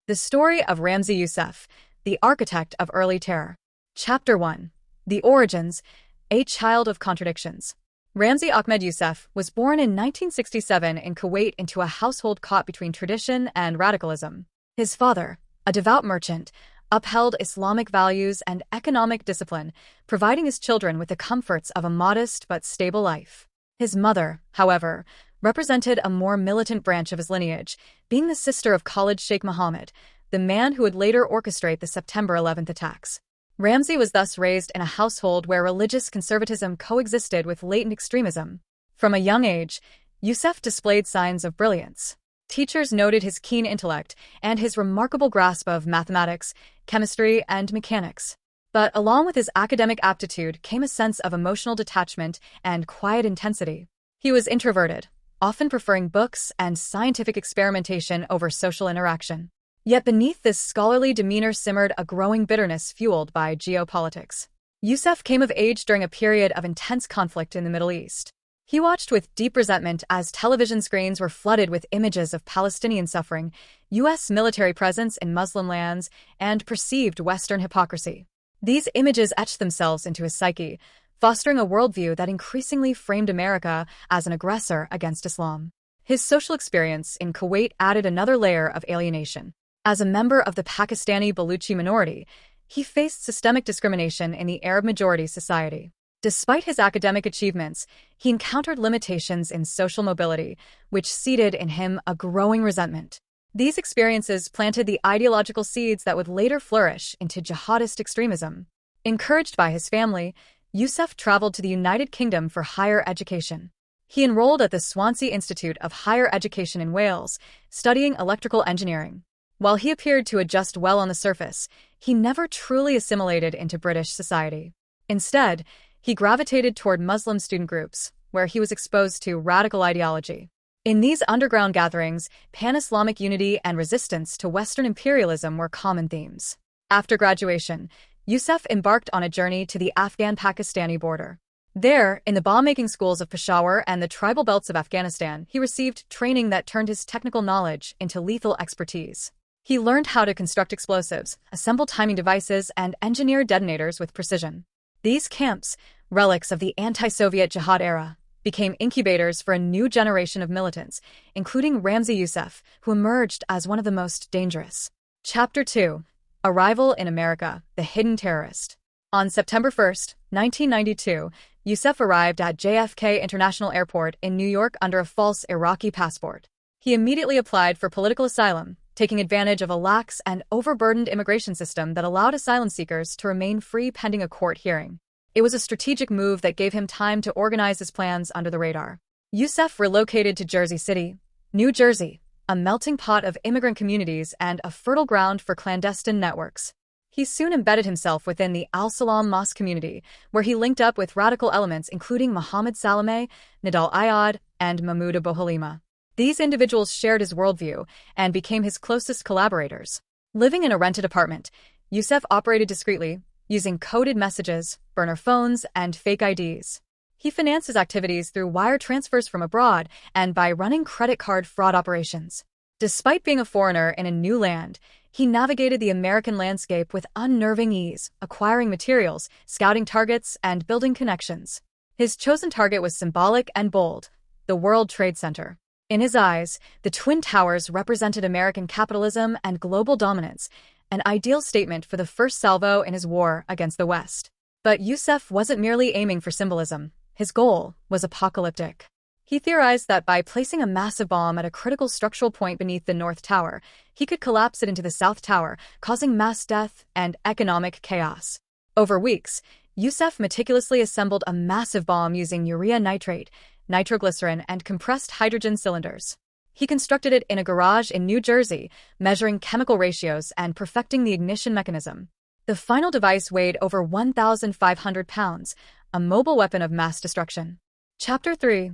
The story of Ramzi Yousef, the architect of early terror. Chapter 1. The Origins, a Child of Contradictions. Ramzi Ahmed Yousef was born in 1967 in Kuwait into a household caught between tradition and radicalism. His father, a devout merchant, upheld Islamic values and economic discipline, providing his children with the comforts of a modest but stable life. His mother, however, represented a more militant branch of his lineage, being the sister of Khalid Sheikh Mohammed, the man who would later orchestrate the September 11th attacks. Ramzi was thus raised in a household where religious conservatism coexisted with latent extremism. From a young age, Yousef displayed signs of brilliance. Teachers noted his keen intellect and his remarkable grasp of mathematics, chemistry, and mechanics. But along with his academic aptitude came a sense of emotional detachment and quiet intensity. He was introverted, often preferring books and scientific experimentation over social interaction. Yet beneath this scholarly demeanor simmered a growing bitterness fueled by geopolitics. Yousef came of age during a period of intense conflict in the Middle East. He watched with deep resentment as television screens were flooded with images of Palestinian suffering, U.S. military presence in Muslim lands, and perceived Western hypocrisy. These images etched themselves into his psyche, fostering a worldview that increasingly framed America as an aggressor against Islam. His social experience in Kuwait added another layer of alienation. As a member of the Pakistani Baluchi minority, he faced systemic discrimination in the Arab-majority society. Despite his academic achievements, he encountered limitations in social mobility, which seeded in him a growing resentment. These experiences planted the ideological seeds that would later flourish into jihadist extremism. Encouraged by his family, Yousef traveled to the United Kingdom for higher education. He enrolled at the Swansea Institute of Higher Education in Wales, studying electrical engineering. While he appeared to adjust well on the surface, he never truly assimilated into British society. Instead, he gravitated toward Muslim student groups, where he was exposed to radical ideology. In these underground gatherings, pan-Islamic unity and resistance to Western imperialism were common themes. After graduation, Yousef embarked on a journey to the Afghan-Pakistani border. There, in the bomb-making schools of Peshawar and the tribal belts of Afghanistan, he received training that turned his technical knowledge into lethal expertise. He learned how to construct explosives, assemble timing devices, and engineer detonators with precision. These camps, relics of the anti-Soviet jihad era, became incubators for a new generation of militants, including Ramzi Yousef, who emerged as one of the most dangerous. Chapter 2. Arrival in America, the Hidden Terrorist. On September 1, 1992, Yousef arrived at JFK International Airport in New York under a false Iraqi passport. He immediately applied for political asylum, taking advantage of a lax and overburdened immigration system that allowed asylum seekers to remain free pending a court hearing. It was a strategic move that gave him time to organize his plans under the radar. Yousef relocated to Jersey City, New Jersey, a melting pot of immigrant communities and a fertile ground for clandestine networks. He soon embedded himself within the Al-Salam Mosque community, where he linked up with radical elements including Mohammed Salameh, Nidal Ayad, and Mahmoud Abu Halima. These individuals shared his worldview and became his closest collaborators. Living in a rented apartment, Yousef operated discreetly, using coded messages, burner phones, and fake IDs. He financed his activities through wire transfers from abroad and by running credit card fraud operations. Despite being a foreigner in a new land, he navigated the American landscape with unnerving ease, acquiring materials, scouting targets, and building connections. His chosen target was symbolic and bold: the World Trade Center. In his eyes, the Twin Towers represented American capitalism and global dominance, an ideal statement for the first salvo in his war against the West. But Yousef wasn't merely aiming for symbolism. His goal was apocalyptic. He theorized that by placing a massive bomb at a critical structural point beneath the North Tower, he could collapse it into the South Tower, causing mass death and economic chaos. Over weeks, Yousef meticulously assembled a massive bomb using urea nitrate, nitroglycerin, and compressed hydrogen cylinders. He constructed it in a garage in New Jersey, measuring chemical ratios and perfecting the ignition mechanism. The final device weighed over 1,500 pounds, a mobile weapon of mass destruction. Chapter 3.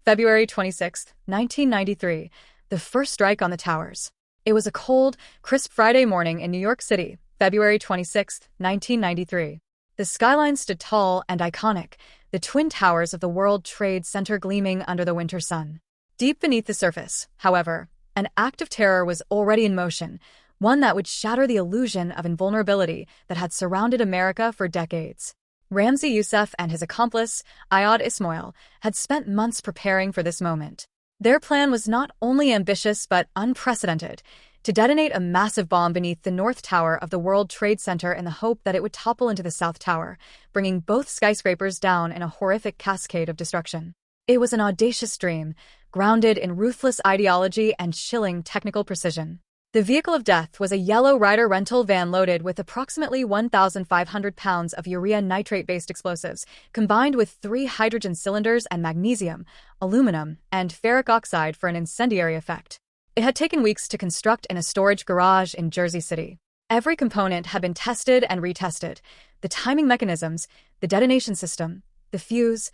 February 26, 1993. The first strike on the towers. It was a cold, crisp Friday morning in New York City, February 26, 1993. The skyline stood tall and iconic, the twin towers of the World Trade Center gleaming under the winter sun. Deep beneath the surface, however, an act of terror was already in motion, one that would shatter the illusion of invulnerability that had surrounded America for decades. Ramzi Yousef and his accomplice, Ayad Ismail, had spent months preparing for this moment. Their plan was not only ambitious but unprecedented: to detonate a massive bomb beneath the North Tower of the World Trade Center in the hope that it would topple into the South Tower, bringing both skyscrapers down in a horrific cascade of destruction. It was an audacious dream, grounded in ruthless ideology and chilling technical precision. The vehicle of death was a yellow Ryder rental van loaded with approximately 1,500 pounds of urea nitrate-based explosives, combined with 3 hydrogen cylinders and magnesium, aluminum, and ferric oxide for an incendiary effect. It had taken weeks to construct in a storage garage in Jersey City. Every component had been tested and retested: the timing mechanisms, the detonation system, the fuse,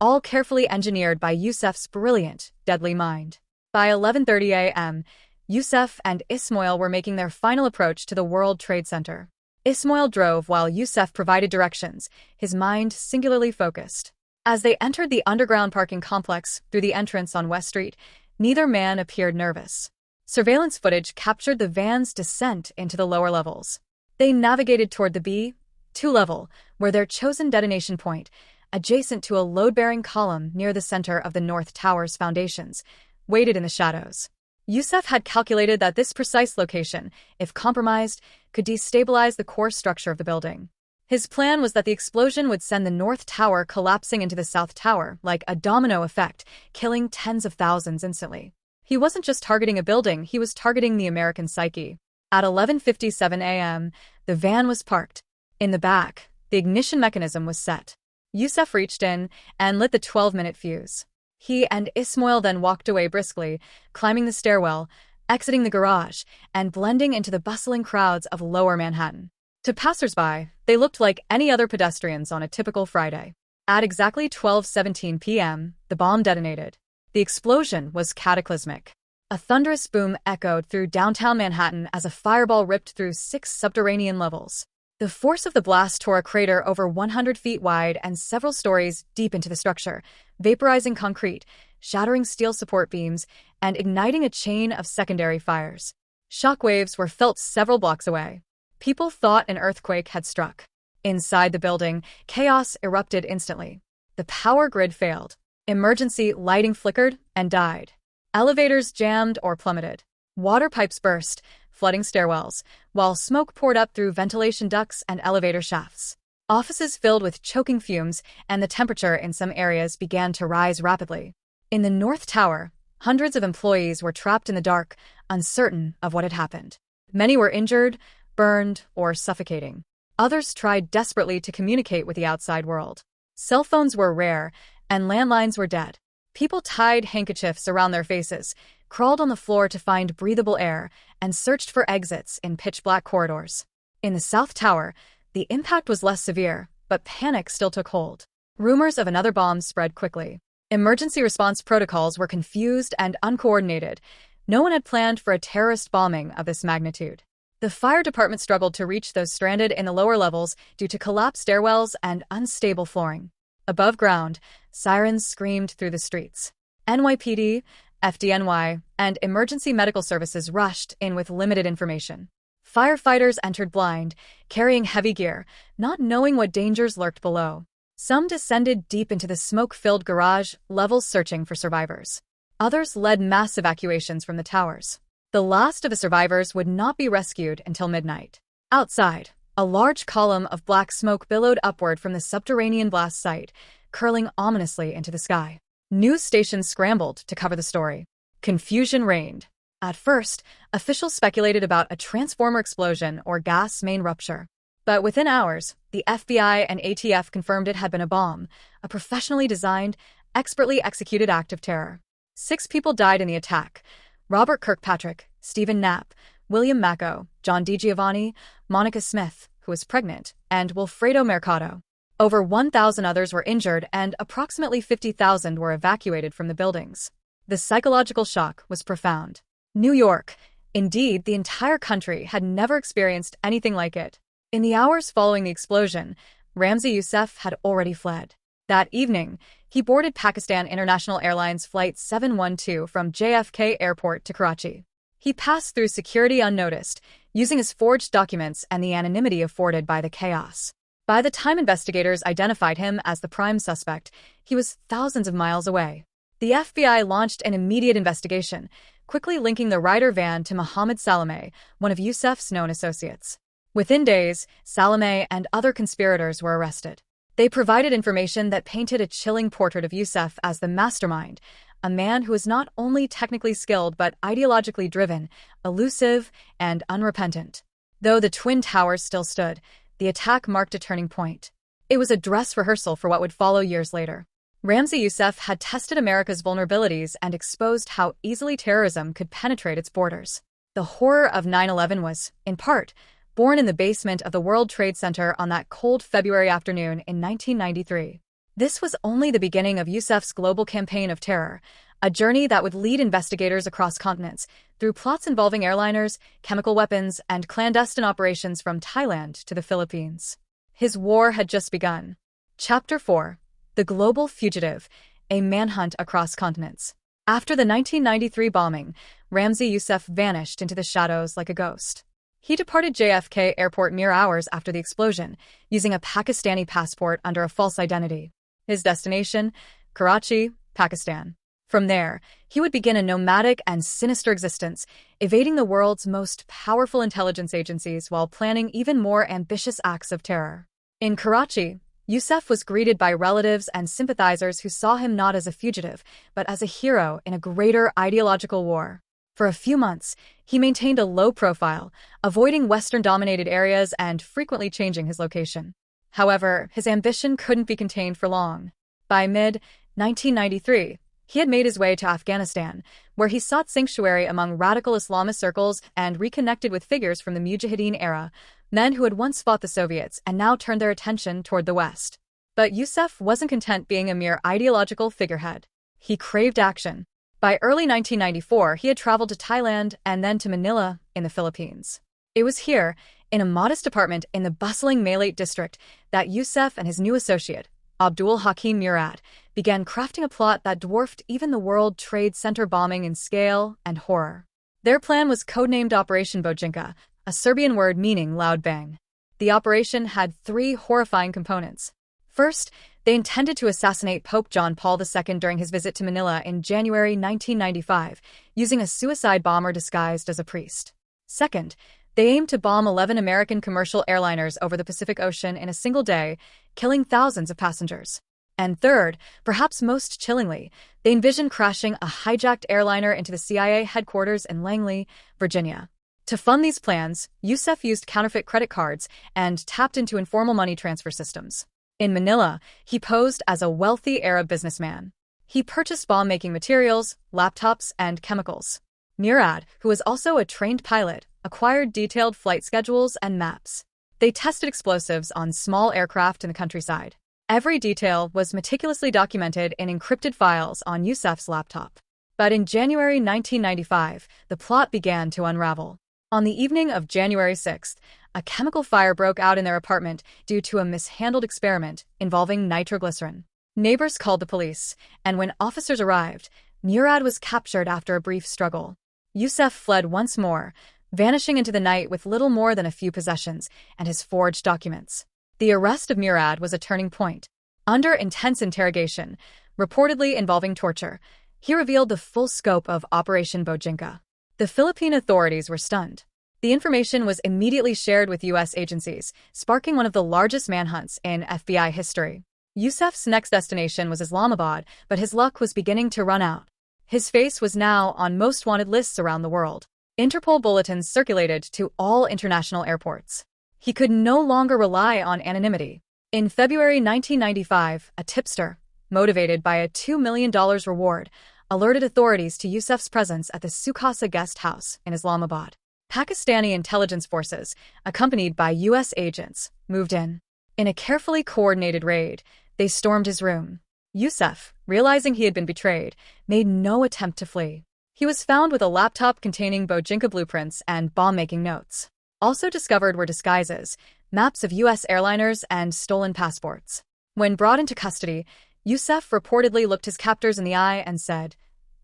all carefully engineered by Yousef's brilliant, deadly mind. By 11:30 a.m., Yousef and Ismail were making their final approach to the World Trade Center. Ismail drove while Yousef provided directions, his mind singularly focused. As they entered the underground parking complex through the entrance on West Street, neither man appeared nervous. Surveillance footage captured the van's descent into the lower levels. They navigated toward the B-2 level, where their chosen detonation point, adjacent to a load-bearing column near the center of the North Tower's foundations, waited in the shadows. Yousef had calculated that this precise location, if compromised, could destabilize the core structure of the building. His plan was that the explosion would send the North Tower collapsing into the South Tower like a domino effect, killing tens of thousands instantly. He wasn't just targeting a building, he was targeting the American psyche. At 11:57 a.m., the van was parked. In the back, the ignition mechanism was set. Yousef reached in and lit the 12-minute fuse. He and Ismail then walked away briskly, climbing the stairwell, exiting the garage, and blending into the bustling crowds of Lower Manhattan. To passersby, they looked like any other pedestrians on a typical Friday. At exactly 12:17 p.m., the bomb detonated. The explosion was cataclysmic. A thunderous boom echoed through downtown Manhattan as a fireball ripped through 6 subterranean levels. The force of the blast tore a crater over 100 feet wide and several stories deep into the structure, vaporizing concrete, shattering steel support beams, and igniting a chain of secondary fires. Shockwaves were felt several blocks away. People thought an earthquake had struck. Inside the building, chaos erupted instantly. The power grid failed. Emergency lighting flickered and died. Elevators jammed or plummeted. Water pipes burst, flooding stairwells, while smoke poured up through ventilation ducts and elevator shafts. Offices filled with choking fumes, and the temperature in some areas began to rise rapidly. In the North Tower, hundreds of employees were trapped in the dark, uncertain of what had happened. Many were injured, burned, or suffocating. Others tried desperately to communicate with the outside world. Cell phones were rare, and landlines were dead. People tied handkerchiefs around their faces, crawled on the floor to find breathable air, and searched for exits in pitch-black corridors. In the South Tower, the impact was less severe, but panic still took hold. Rumors of another bomb spread quickly. Emergency response protocols were confused and uncoordinated. No one had planned for a terrorist bombing of this magnitude. The fire department struggled to reach those stranded in the lower levels due to collapsed stairwells and unstable flooring. Above ground, sirens screamed through the streets. NYPD, FDNY, and emergency medical services rushed in with limited information. Firefighters entered blind, carrying heavy gear, not knowing what dangers lurked below. Some descended deep into the smoke-filled garage levels searching for survivors. Others led mass evacuations from the towers. The last of the survivors would not be rescued until midnight. Outside, a large column of black smoke billowed upward from the subterranean blast site, curling ominously into the sky. News stations scrambled to cover the story. Confusion reigned. At first, officials speculated about a transformer explosion or gas main rupture. But within hours, the FBI and ATF confirmed it had been a bomb, a professionally designed, expertly executed act of terror. 6 people died in the attack: Robert Kirkpatrick, Stephen Knapp, William Macco, John DiGiovanni, Monica Smith, who was pregnant, and Wilfredo Mercado. Over 1,000 others were injured and approximately 50,000 were evacuated from the buildings. The psychological shock was profound. New York, indeed the entire country, had never experienced anything like it. In the hours following the explosion, Ramzi Yousef had already fled. That evening, he boarded Pakistan International Airlines Flight 712 from JFK Airport to Karachi. He passed through security unnoticed, using his forged documents and the anonymity afforded by the chaos. By the time investigators identified him as the prime suspect, he was thousands of miles away. The FBI launched an immediate investigation, quickly linking the Ryder van to Mohammed Salameh, one of Yousef's known associates. Within days, Salameh and other conspirators were arrested. They provided information that painted a chilling portrait of Yousef as the mastermind, a man who was not only technically skilled but ideologically driven, elusive, and unrepentant. Though the Twin Towers still stood, the attack marked a turning point. It was a dress rehearsal for what would follow years later. Ramzi Yousef had tested America's vulnerabilities and exposed how easily terrorism could penetrate its borders. The horror of 9/11 was, in part, born in the basement of the World Trade Center on that cold February afternoon in 1993. This was only the beginning of Yousef's global campaign of terror, a journey that would lead investigators across continents through plots involving airliners, chemical weapons, and clandestine operations from Thailand to the Philippines. His war had just begun. Chapter 4: The Global Fugitive, a Manhunt Across Continents. After the 1993 bombing, Ramzi Yousef vanished into the shadows like a ghost. He departed JFK Airport mere hours after the explosion, using a Pakistani passport under a false identity. His destination? Karachi, Pakistan. From there, he would begin a nomadic and sinister existence, evading the world's most powerful intelligence agencies while planning even more ambitious acts of terror. In Karachi, Yousef was greeted by relatives and sympathizers who saw him not as a fugitive, but as a hero in a greater ideological war. For a few months, he maintained a low profile, avoiding Western-dominated areas and frequently changing his location. However, his ambition couldn't be contained for long. By mid-1993, he had made his way to Afghanistan, where he sought sanctuary among radical Islamist circles and reconnected with figures from the Mujahideen era, men who had once fought the Soviets and now turned their attention toward the West. But Yousef wasn't content being a mere ideological figurehead. He craved action. By early 1994, he had traveled to Thailand and then to Manila in the Philippines. It was here, in a modest apartment in the bustling Malate district, that Yousef and his new associate, Abdul Hakim Murad, began crafting a plot that dwarfed even the World Trade Center bombing in scale and horror. Their plan was codenamed Operation Bojinka, a Serbian word meaning loud bang. The operation had three horrifying components. First, they intended to assassinate Pope John Paul II during his visit to Manila in January 1995, using a suicide bomber disguised as a priest. Second, they aimed to bomb 11 American commercial airliners over the Pacific Ocean in a single day, killing thousands of passengers. And third, perhaps most chillingly, they envisioned crashing a hijacked airliner into the CIA headquarters in Langley, Virginia. To fund these plans, Yousef used counterfeit credit cards and tapped into informal money transfer systems. In Manila, he posed as a wealthy Arab businessman. He purchased bomb-making materials, laptops, and chemicals. Murad, who was also a trained pilot, acquired detailed flight schedules and maps. They tested explosives on small aircraft in the countryside. Every detail was meticulously documented in encrypted files on Yousef's laptop. But in January 1995, the plot began to unravel. On the evening of January 6th, a chemical fire broke out in their apartment due to a mishandled experiment involving nitroglycerin. Neighbors called the police, and when officers arrived, Murad was captured after a brief struggle. Yousef fled once more, vanishing into the night with little more than a few possessions and his forged documents. The arrest of Murad was a turning point. Under intense interrogation, reportedly involving torture, he revealed the full scope of Operation Bojinka. The Philippine authorities were stunned. The information was immediately shared with U.S. agencies, sparking one of the largest manhunts in FBI history. Yousef's next destination was Islamabad, but his luck was beginning to run out. His face was now on most wanted lists around the world. Interpol bulletins circulated to all international airports. He could no longer rely on anonymity. In February 1995, a tipster, motivated by a $2 million reward, alerted authorities to Yousef's presence at the Sukasa guest house in Islamabad. Pakistani intelligence forces, accompanied by U.S. agents, moved in. In a carefully coordinated raid, they stormed his room. Yousef, realizing he had been betrayed, made no attempt to flee. He was found with a laptop containing Bojinka blueprints and bomb-making notes. Also discovered were disguises, maps of U.S. airliners, and stolen passports. When brought into custody, Yousef reportedly looked his captors in the eye and said,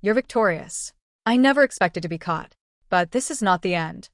"You're victorious. I never expected to be caught. But this is not the end.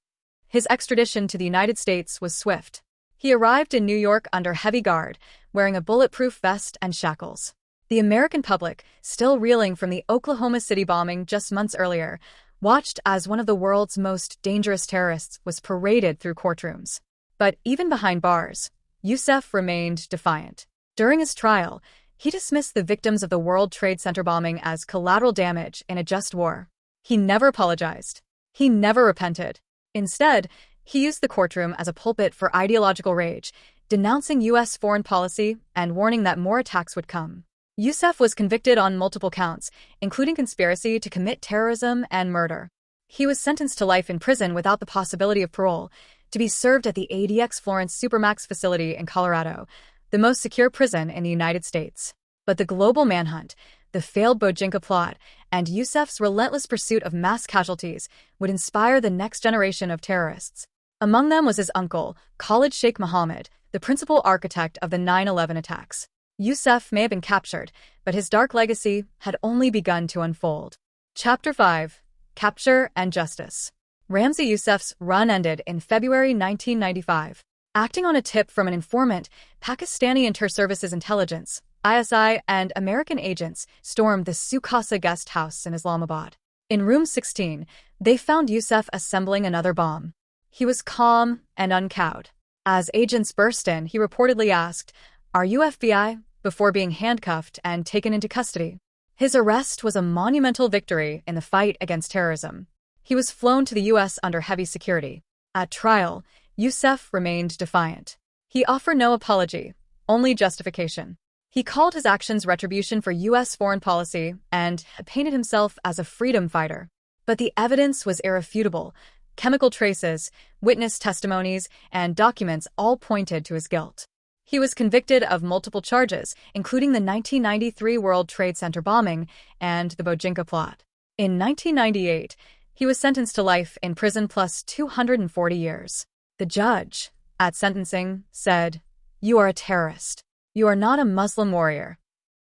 His extradition to the United States was swift. He arrived in New York under heavy guard, wearing a bulletproof vest and shackles. The American public, still reeling from the Oklahoma City bombing just months earlier, watched as one of the world's most dangerous terrorists was paraded through courtrooms. But even behind bars, Yousef remained defiant. During his trial, he dismissed the victims of the World Trade Center bombing as collateral damage in a just war. He never apologized. He never repented. Instead, he used the courtroom as a pulpit for ideological rage, denouncing U.S. foreign policy and warning that more attacks would come. Yousef was convicted on multiple counts, including conspiracy to commit terrorism and murder. He was sentenced to life in prison without the possibility of parole, to be served at the ADX Florence Supermax facility in Colorado, the most secure prison in the United States. But the global manhunt, the failed Bojinka plot, and Yousef's relentless pursuit of mass casualties would inspire the next generation of terrorists. Among them was his uncle, Khalid Sheikh Mohammed, the principal architect of the 9/11 attacks. Yousef may have been captured, but his dark legacy had only begun to unfold. Chapter 5: Capture and Justice. Ramzi Yousef's run ended in February 1995. Acting on a tip from an informant, Pakistani Inter-Services Intelligence (ISI) and American agents stormed the Sukasa guest house in Islamabad. In room 16, they found Yousef assembling another bomb. He was calm and uncowed. As agents burst in, he reportedly asked, "Are you FBI?" before being handcuffed and taken into custody. His arrest was a monumental victory in the fight against terrorism. He was flown to the U.S. under heavy security. At trial, Yousef remained defiant. He offered no apology, only justification. He called his actions retribution for U.S. foreign policy and painted himself as a freedom fighter. But the evidence was irrefutable. Chemical traces, witness testimonies, and documents all pointed to his guilt. He was convicted of multiple charges, including the 1993 World Trade Center bombing and the Bojinka plot. In 1998, he was sentenced to life in prison plus 240 years. The judge, at sentencing, said, "You are a terrorist. You are not a Muslim warrior."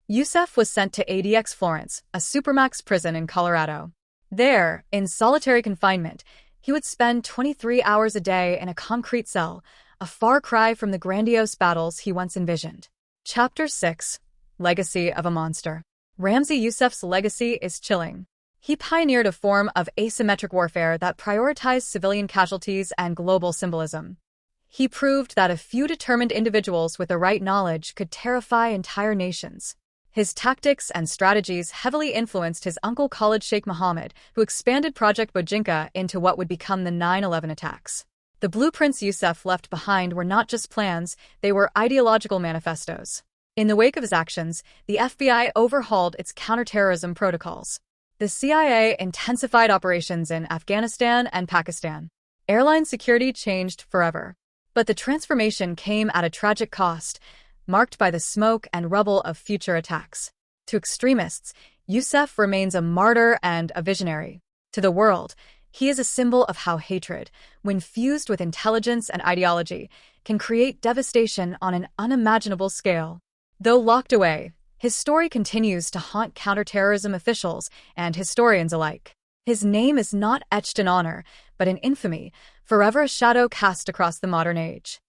Yousef was sent to ADX Florence, a supermax prison in Colorado. There, in solitary confinement, he would spend 23 hours a day in a concrete cell, a far cry from the grandiose battles he once envisioned. Chapter 6: Legacy of a Monster. Ramzi Yousef's legacy is chilling. He pioneered a form of asymmetric warfare that prioritized civilian casualties and global symbolism. He proved that a few determined individuals with the right knowledge could terrify entire nations. His tactics and strategies heavily influenced his uncle Khalid Sheikh Mohammed, who expanded Project Bojinka into what would become the 9/11 attacks. The blueprints Yousef left behind were not just plans, they were ideological manifestos. In the wake of his actions, the FBI overhauled its counterterrorism protocols. The CIA intensified operations in Afghanistan and Pakistan. Airline security changed forever. But the transformation came at a tragic cost, marked by the smoke and rubble of future attacks. To extremists, Yousef remains a martyr and a visionary. To the world, he is a symbol of how hatred, when fused with intelligence and ideology, can create devastation on an unimaginable scale. Though locked away, his story continues to haunt counterterrorism officials and historians alike. His name is not etched in honor, but in infamy, forever a shadow cast across the modern age.